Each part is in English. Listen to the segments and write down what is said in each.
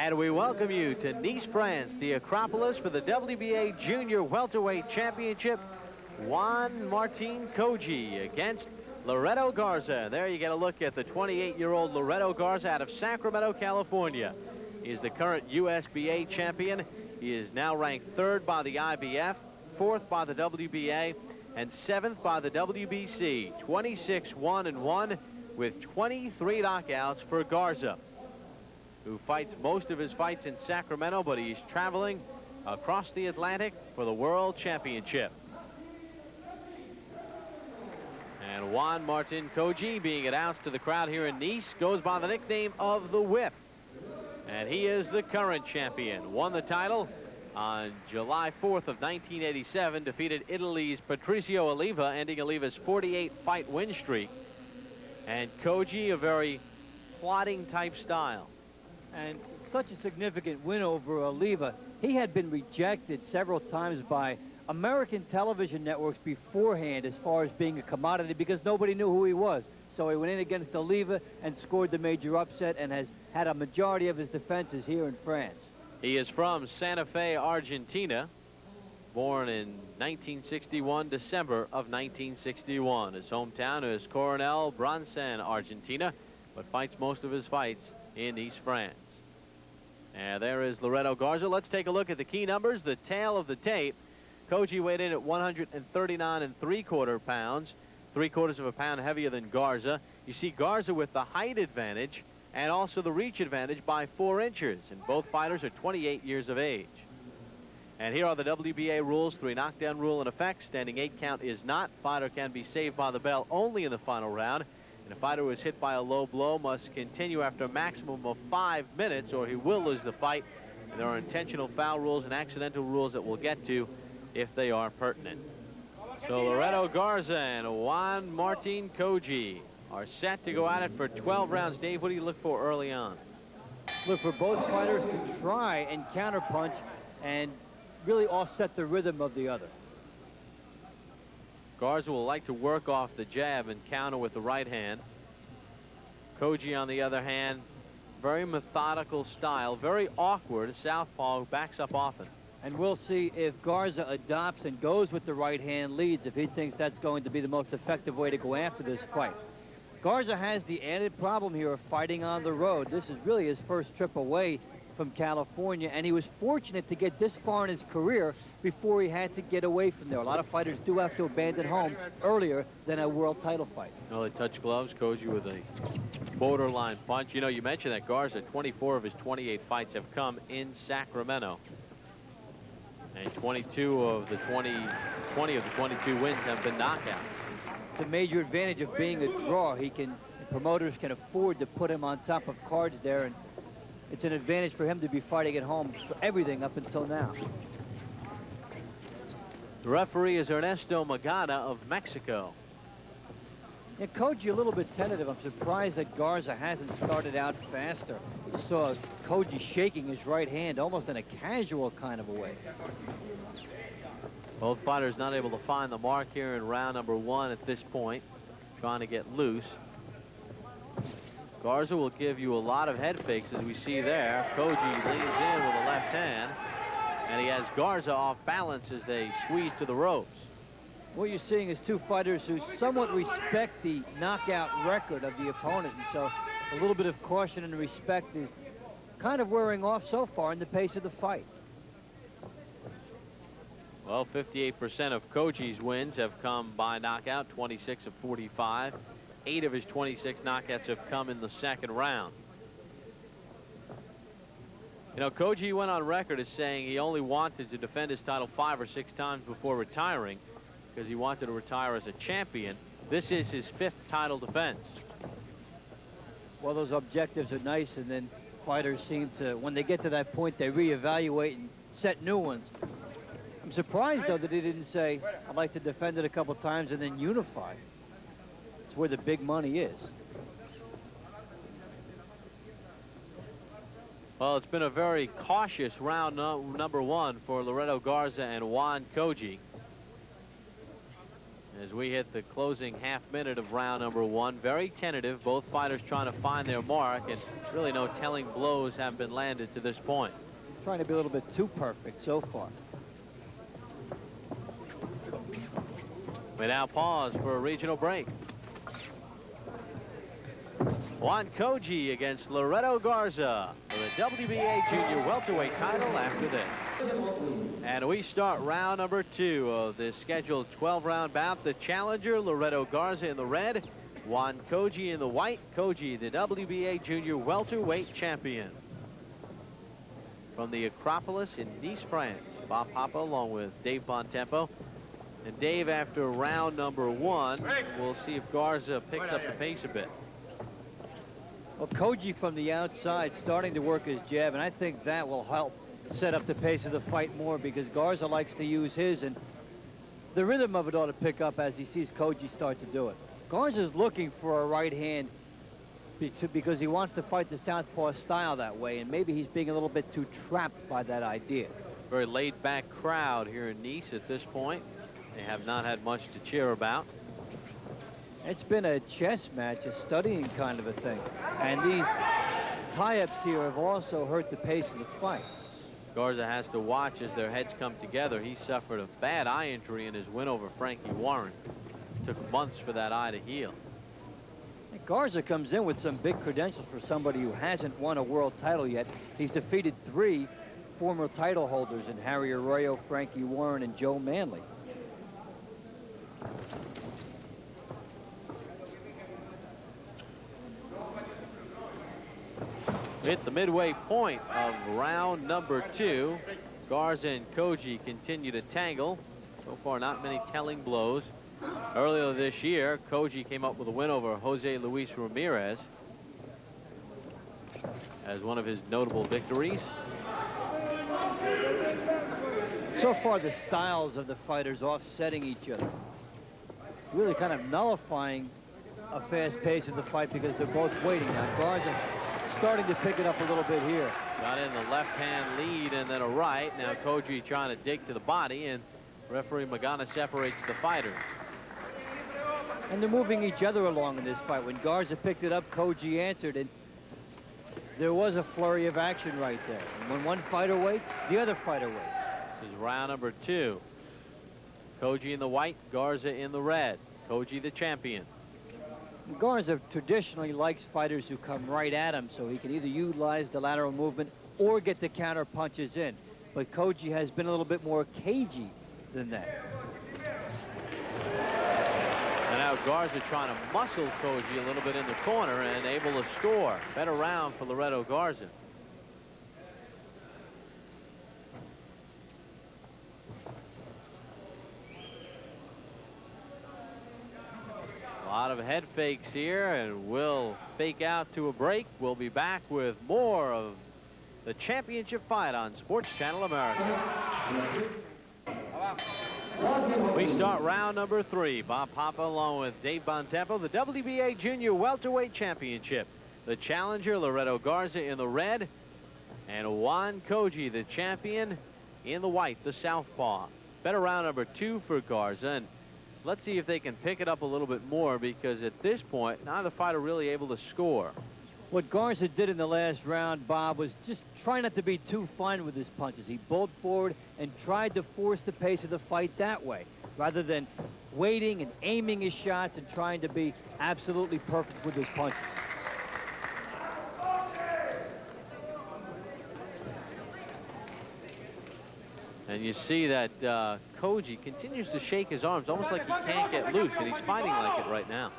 And we welcome you to Nice, France, the Acropolis for the WBA Junior Welterweight Championship. Juan Martin Coggi against Loreto Garza. There you get a look at the 28-year-old Loreto Garza out of Sacramento, California. He is the current USBA champion. He is now ranked 3rd by the IBF, 4th by the WBA, and 7th by the WBC. 26-1-1 with 23 knockouts for Garza, who fights most of his fights in Sacramento, but he's traveling across the Atlantic for the World Championship. And Juan Martin Coggi, being announced to the crowd here in Nice, goes by the nickname of the Whip. And he is the current champion. Won the title on July 4th of 1987, defeated Italy's Patrizio Oliva, ending Oliva's 48-fight win streak. And Coggi, a very plodding type style. And such a significant win over Oliva. He had been rejected several times by American television networks beforehand as far as being a commodity because nobody knew who he was. So he went in against Oliva and scored the major upset and has had a majority of his defenses here in France. He is from Santa Fe, Argentina, born in 1961, December of 1961. His hometown is Coronel Bronson, Argentina, but fights most of his fights in East France. And there is Loreto Garza. Let's take a look at the key numbers, the tail of the tape. Coggi weighed in at 139 3/4 pounds, 3/4 of a pound heavier than Garza. You see Garza with the height advantage and also the reach advantage by 4 inches. And both fighters are 28 years of age. And here are the WBA rules. 3 knockdown rule in effect. Standing 8 count is not. Fighter can be saved by the bell only in the final round. And a fighter who is hit by a low blow must continue after a maximum of 5 minutes or he will lose the fight. And there are intentional foul rules and accidental rules that we'll get to if they are pertinent. So Loreto Garza and Juan Martin Coggi are set to go at it for 12 rounds. Dave, what do you look for early on? Look for both fighters to try and counterpunch and really offset the rhythm of the other. Garza will like to work off the jab and counter with the right hand. Coggi, on the other hand, very methodical style, very awkward. Southpaw backs up often. And we'll see if Garza adopts and goes with the right hand leads, if he thinks that's going to be the most effective way to go after this fight. Garza has the added problem here of fighting on the road. This is really his first trip away from California, and he was fortunate to get this far in his career before he had to get away from there. A lot of fighters do have to abandon home earlier than a world title fight. No, they touch gloves. Coggi with a borderline punch. You know, you mentioned that Garza, 24 of his 28 fights have come in Sacramento. And 20 of the 22 wins have been knockouts. It's a major advantage of being a draw. The promoters can afford to put him on top of cards there, and it's an advantage for him to be fighting at home for everything up until now. The referee is Ernesto Magana of Mexico. Yeah, Coggi a little bit tentative. I'm surprised that Garza hasn't started out faster. You saw Coggi shaking his right hand almost in a casual kind of a way. Both fighters not able to find the mark here in round number 1 at this point, trying to get loose. Garza will give you a lot of head fakes, as we see there. Coggi leans in with a left hand, and he has Garza off balance as they squeeze to the ropes. What you're seeing is 2 fighters who somewhat respect the knockout record of the opponent, and so a little bit of caution and respect is kind of wearing off so far in the pace of the fight. Well, 58% of Coggi's wins have come by knockout, 26 of 45. 8 of his 26 knockouts have come in the second round. You know, Coggi went on record as saying he only wanted to defend his title 5 or 6 times before retiring because he wanted to retire as a champion. This is his 5th title defense. Well, those objectives are nice, and then fighters seem to, when they get to that point, they reevaluate and set new ones. I'm surprised, though, that he didn't say, I'd like to defend it a couple times and then unify. It's where the big money is. Well, it's been a very cautious round number 1 for Loreto Garza and Juan Coggi. As we hit the closing half minute of round number 1, very tentative. Both fighters trying to find their mark, and really no telling blows have been landed to this point. Trying to be a little bit too perfect so far. We now pause for a regional break. Juan Coggi against Loreto Garza for the WBA Junior Welterweight title after this. And we start round number 2 of this scheduled 12-round bout. The challenger, Loreto Garza, in the red. Juan Coggi in the white. Coggi, the WBA Junior Welterweight champion. From the Acropolis in Nice, France, Bob Papa along with Dave Bontempo. And Dave, after round number 1, we'll see if Garza picks up the pace a bit. Well, Coggi from the outside starting to work his jab, and I think that will help set up the pace of the fight more, because Garza likes to use his, and the rhythm of it ought to pick up as he sees Coggi start to do it. Garza's looking for a right hand because he wants to fight the southpaw style that way, and maybe he's being a little bit too trapped by that idea. Very laid-back crowd here in Nice at this point. They have not had much to cheer about. It's been a chess match, a studying kind of a thing. And these tie-ups here have also hurt the pace of the fight. Garza has to watch as their heads come together. He suffered a bad eye injury in his win over Frankie Warren. Took months for that eye to heal. And Garza comes in with some big credentials for somebody who hasn't won a world title yet. He's defeated 3 former title holders in Harry Arroyo, Frankie Warren, and Joe Manley. Hit the midway point of round number 2. Garza and Coggi continue to tangle. So far, not many telling blows. Earlier this year, Coggi came up with a win over Jose Luis Ramirez as one of his notable victories. So far, the styles of the fighters offsetting each other, really kind of nullifying a fast pace of the fight because they're both waiting now. Garza starting to pick it up a little bit here. Got in the left-hand lead and then a right. Now Coggi trying to dig to the body, and referee Magana separates the fighters. And they're moving each other along in this fight. When Garza picked it up, Coggi answered, and there was a flurry of action right there. And when one fighter waits, the other fighter waits. This is round number 2. Coggi in the white, Garza in the red. Coggi the champion. Garza traditionally likes fighters who come right at him, so he can either utilize the lateral movement or get the counter punches in. But Coggi has been a little bit more cagey than that. And now Garza trying to muscle Coggi a little bit in the corner and able to score. Better round for Loreto Garza. A lot of head fakes here, and we'll fake out to a break. We'll be back with more of the championship fight on Sports Channel America. We start round number 3. Bob Papa along with Dave Bontempo, the WBA Junior Welterweight Championship. The challenger, Loreto Garza, in the red, and Juan Coggi, the champion, in the white, the southpaw. Better round number 2 for Garza, and let's see if they can pick it up a little bit more, because at this point, neither fighter really able to score. What Garza did in the last round, Bob, was just try not to be too fine with his punches. He bowled forward and tried to force the pace of the fight that way, rather than waiting and aiming his shots and trying to be absolutely perfect with his punches. And you see that Coggi continues to shake his arms, almost like he can't get loose, and he's fighting like it right now.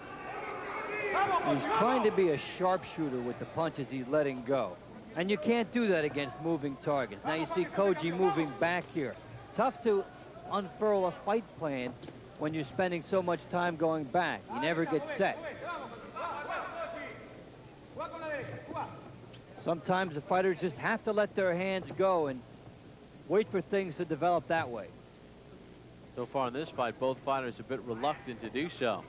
He's trying to be a sharpshooter with the punches he's letting go. And you can't do that against moving targets. Now you see Coggi moving back here. Tough to unfurl a fight plan when you're spending so much time going back. You never get set. Sometimes the fighters just have to let their hands go and wait for things to develop that way. So far in this fight, both fighters a bit reluctant to do so.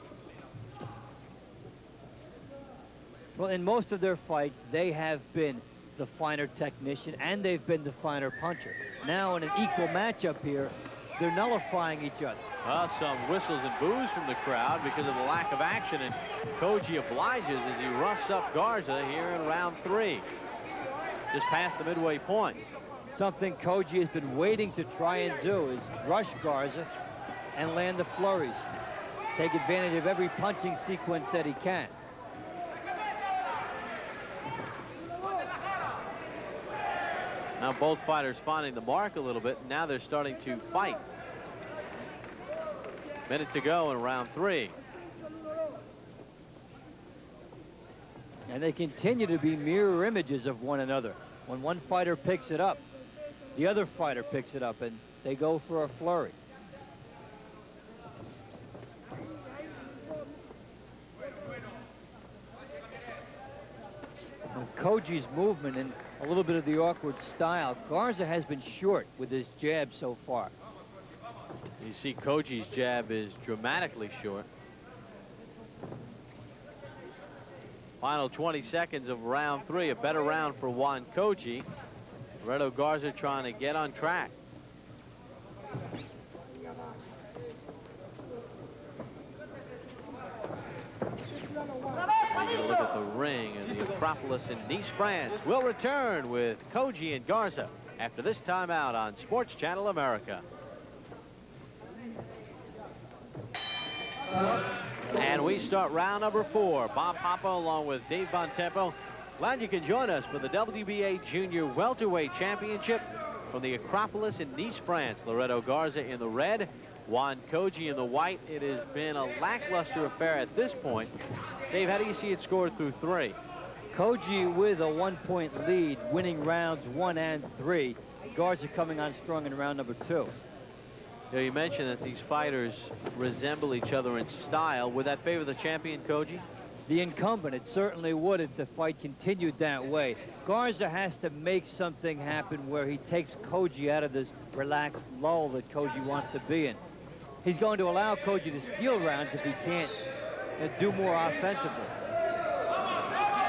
Well, in most of their fights, they have been the finer technician and they've been the finer puncher. Now in an equal matchup here, they're nullifying each other. Some whistles and boos from the crowd because of the lack of action, and Coggi obliges as he roughs up Garza here in round 3. Just past the midway point. Something Coggi has been waiting to try and do is rush Garza and land the flurries. Take advantage of every punching sequence that he can. Now both fighters finding the mark a little bit. Now they're starting to fight. Minute to go in round 3. And they continue to be mirror images of one another. When one fighter picks it up, the other fighter picks it up, and they go for a flurry. With Coggi's movement and a little bit of the awkward style, Garza has been short with his jab so far. You see Coggi's jab is dramatically short. Final 20 seconds of round 3. A better round for Juan Coggi. Loreto Garza trying to get on track. Taking a look at the ring in the Acropolis in Nice, France. We'll return with Coggi and Garza after this timeout on Sports Channel America. And we start round number 4. Bob Papa along with Dave Bontempo. Glad you can join us for the WBA Junior Welterweight Championship from the Acropolis in Nice, France. Loreto Garza in the red, Juan Coggi in the white. It has been a lackluster affair at this point. Dave, how do you see it scored through 3? Coggi with a 1-point lead, winning rounds 1 and 3. Garza coming on strong in round number 2. You know, you mentioned that these fighters resemble each other in style. Would that favor the champion, Coggi? The incumbent, it certainly would if the fight continued that way. Garza has to make something happen where he takes Coggi out of this relaxed lull that Coggi wants to be in. He's going to allow Coggi to steal rounds if he can't do more offensively.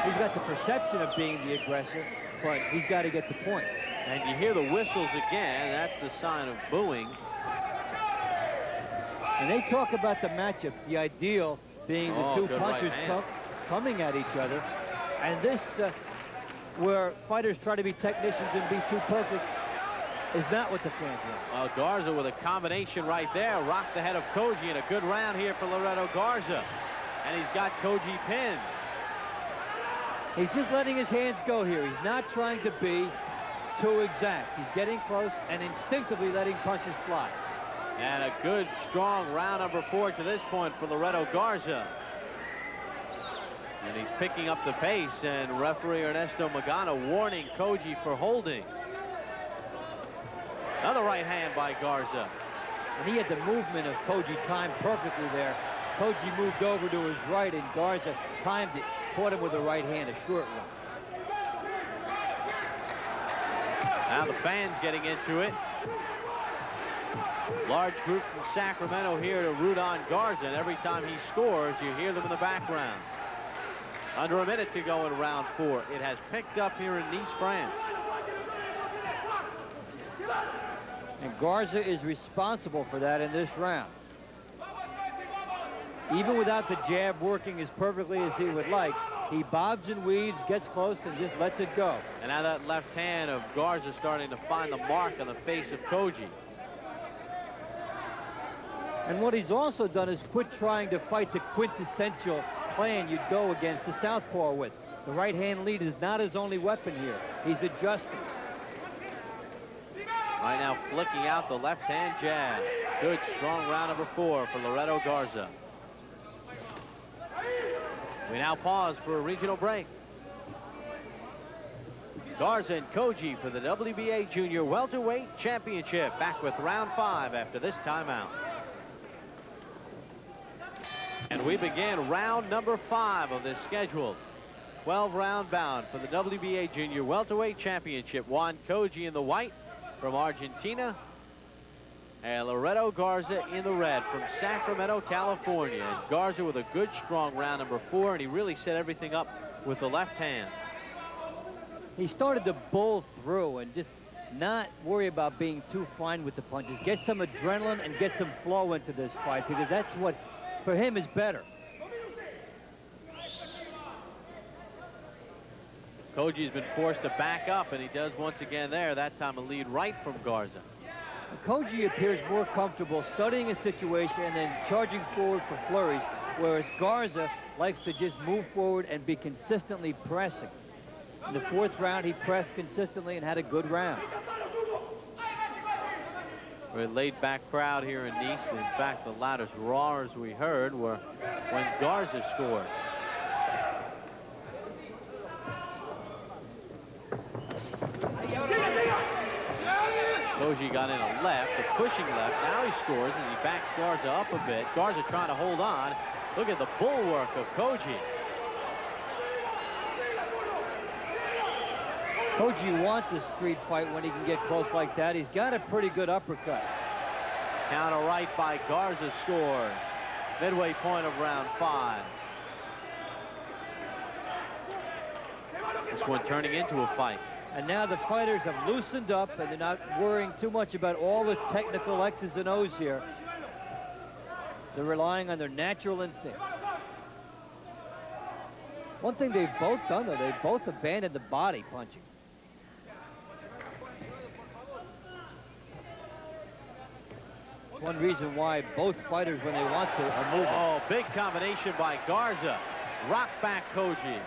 He's got the perception of being the aggressor, but he's got to get the points. And you hear the whistles again. That's the sign of booing. And they talk about the matchup, the ideal being the two punchers right coming at each other. And this, where fighters try to be technicians and be too perfect, is not what the fans want. Garza with a combination right there. Rocked the head of Coggi, and a good round here for Loreto Garza. And he's got Coggi pinned. He's just letting his hands go here. He's not trying to be too exact. He's getting close and instinctively letting punches fly. And a good, strong round number 4 to this point for Loreto Garza. And he's picking up the pace, and referee Ernesto Magana warning Coggi for holding. Another right hand by Garza. And he had the movement of Coggi timed perfectly there. Coggi moved over to his right, and Garza timed it, caught him with the right hand, a short one. Now the fans getting into it. Large group from Sacramento here to root on Garza, and every time he scores, you hear them in the background. Under a minute to go in round 4. It has picked up here in Nice, France. And Garza is responsible for that in this round. Even without the jab working as perfectly as he would like, he bobs and weaves, gets close, and just lets it go. And now that left hand of Garza starting to find the mark on the face of Coggi. And what he's also done is quit trying to fight the quintessential plan you'd go against the southpaw with. The right hand lead is not his only weapon here. He's adjusting. Right now flicking out the left hand jab. Good strong round number 4 for Loreto Garza. We now pause for a regional break. Garza and Coggi for the WBA Junior Welterweight Championship. Back with round 5 after this timeout. And we begin round number 5 of this scheduled 12-round bout for the WBA Junior Welterweight Championship. Juan Coggi in the white from Argentina, and Loreto Garza in the red from Sacramento, California. And Garza with a good, strong round number 4, and he really set everything up with the left hand. He started to bowl through and just not worry about being too fine with the punches. Get some adrenaline and get some flow into this fight, because that's what, for him, is better. Coggi's been forced to back up, and he does once again there. That time a lead right from Garza. Coggi appears more comfortable studying a situation and then charging forward for flurries, whereas Garza likes to just move forward and be consistently pressing. In the fourth round, he pressed consistently and had a good round. Very laid-back crowd here in Nice. In fact, the loudest roars we heard were when Garza scored. Coggi got in a left, a pushing left. Now he scores, and he backs Garza up a bit. Garza trying to hold on. Look at the bulwark of Coggi. Coggi wants a street fight when he can get close like that. He's got a pretty good uppercut. Counter right by Garza scored. Midway point of round 5. This one turning into a fight. And now the fighters have loosened up, and they're not worrying too much about all the technical X's and O's here. They're relying on their natural instinct. One thing they've both done, though, they've both abandoned the body punching. One reason why both fighters, when they want to, are moving. Oh, big combination by Garza. Rock back Coggi.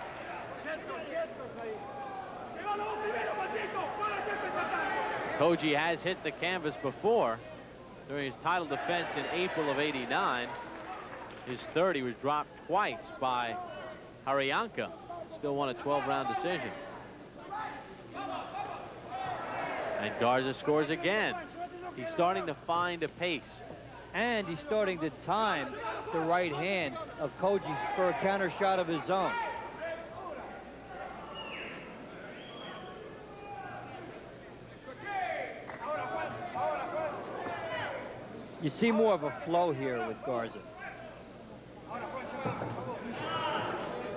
Coggi has hit the canvas before during his title defense in April of '89. His third, he was dropped twice by Haryanka. Still won a 12-round decision. And Garza scores again. He's starting to find a pace. And he's starting to time the right hand of Coggi for a counter shot of his own. You see more of a flow here with Garza.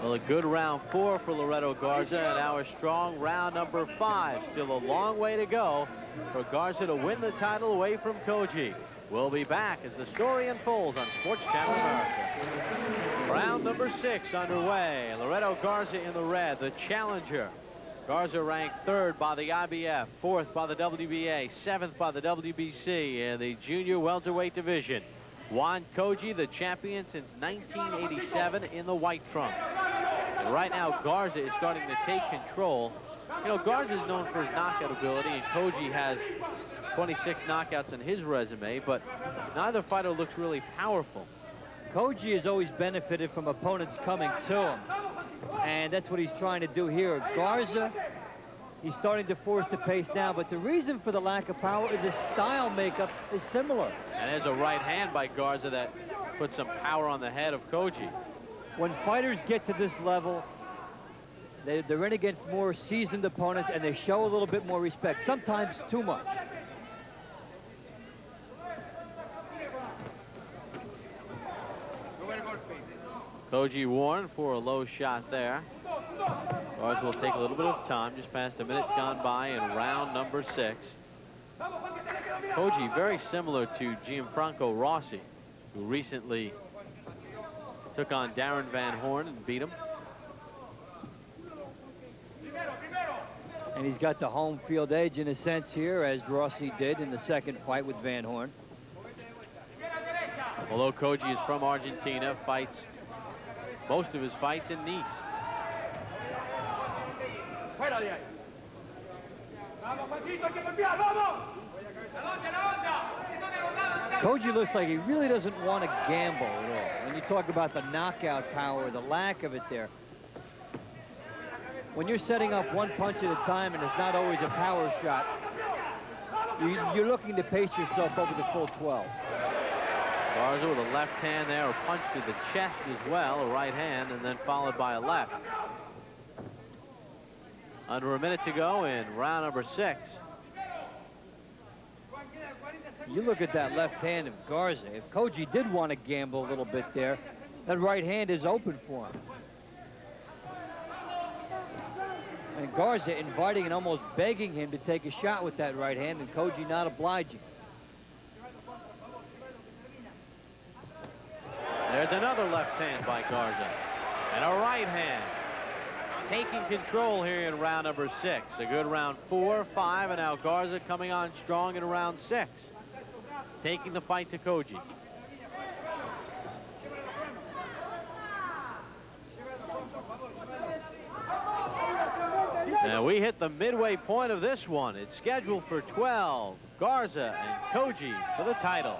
Well, a good round 4 for Loreto Garza, and now a strong round number 5. Still a long way to go for Garza to win the title away from Coggi. We'll be back as the story unfolds on Sports Channel America. Round number 6 underway. Loreto Garza in the red, the challenger. Garza ranked 3rd by the IBF, 4th by the WBA, 7th by the WBC in the junior welterweight division. Juan Coggi, the champion since 1987 in the white trunks. And right now, Garza is starting to take control. You know, Garza is known for his knockout ability, and Coggi has 26 knockouts on his resume, but neither fighter looks really powerful. Coggi has always benefited from opponents coming to him, and that's what he's trying to do here. Garza, he's starting to force the pace now, but the reason for the lack of power is the style makeup is similar. And there's a right hand by Garza that puts some power on the head of Coggi. When fighters get to this level, they're in against more seasoned opponents, and they show a little bit more respect, sometimes too much. Coggi warned for a low shot there. Garza will take a little bit of time, just past a minute gone by in round number 6. Coggi very similar to Gianfranco Rossi, who recently took on Darren Van Horn and beat him. And he's got the home field edge in a sense here, as Rossi did in the second fight with Van Horn. Although Coggi is from Argentina, fights most of his fights in Nice. Coggi looks like he really doesn't want to gamble at all. When you talk about the knockout power, the lack of it there. When you're setting up one punch at a time and it's not always a power shot, you're looking to pace yourself over the full 12. Garza with a left hand there, a punch to the chest as well, a right hand, and then followed by a left. Under a minute to go in round number 6. You look at that left hand of Garza. If Coggi did want to gamble a little bit there, that right hand is open for him. And Garza inviting and almost begging him to take a shot with that right hand, and Coggi not obliging. There's another left hand by Garza. And a right hand. Taking control here in round number 6. A good round 4, 5, and now Garza coming on strong in round 6. Taking the fight to Coggi. Now we hit the midway point of this one. It's scheduled for 12. Garza and Coggi for the title.